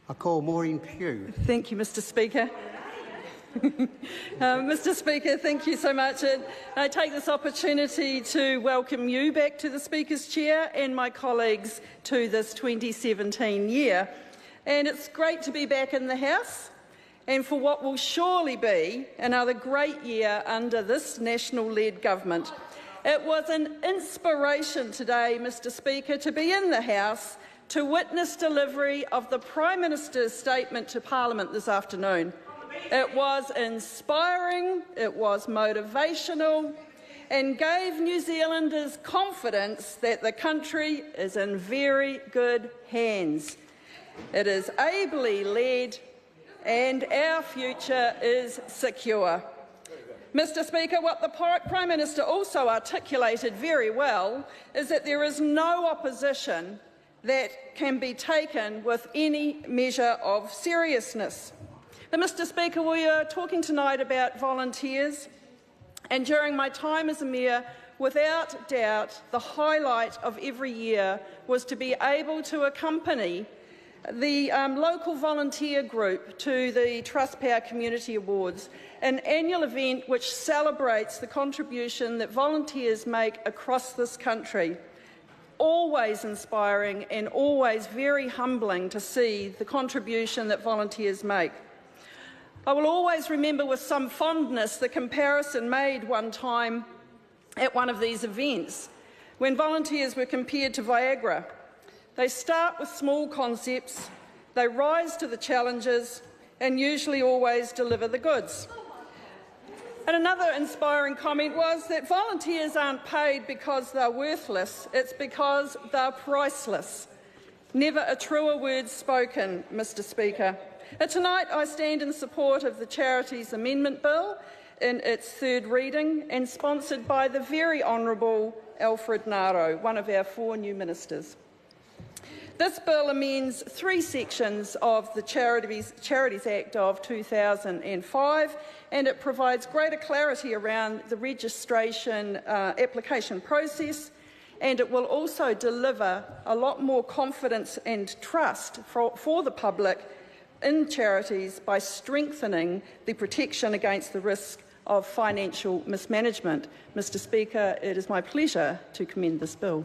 I call Maureen Pugh. Thank you, Mr Speaker. Mr Speaker, thank you so much. I take this opportunity to welcome you back to the Speaker's chair and my colleagues to this 2017 year. And it's great to be back in the House and for what will surely be another great year under this National-led government. It was an inspiration today, Mr Speaker, to be in the House to witness delivery of the Prime Minister's statement to Parliament this afternoon. It was inspiring, it was motivational, and gave New Zealanders confidence that the country is in very good hands. It is ably led, and our future is secure. Mr Speaker, what the Prime Minister also articulated very well is that there is no opposition that can be taken with any measure of seriousness. But, Mr Speaker, we are talking tonight about volunteers, and during my time as a Mayor, without doubt, the highlight of every year was to be able to accompany the local volunteer group to the Trustpower Community Awards, an annual event which celebrates the contribution that volunteers make across this country. Always inspiring and always very humbling to see the contribution that volunteers make. I will always remember with some fondness the comparison made one time at one of these events when volunteers were compared to Viagra. They start with small concepts, they rise to the challenges and usually always deliver the goods. And another inspiring comment was that volunteers aren't paid because they're worthless, it's because they're priceless. Never a truer word spoken, Mr Speaker. Tonight I stand in support of the Charities Amendment Bill in its third reading and sponsored by the very Honourable Alfred Naro, one of our 4 new ministers. This bill amends 3 sections of the Charities Act of 2005 and it provides greater clarity around the registration application process, and it will also deliver a lot more confidence and trust for the public in charities by strengthening the protection against the risk of financial mismanagement. Mr Speaker, it is my pleasure to commend this bill.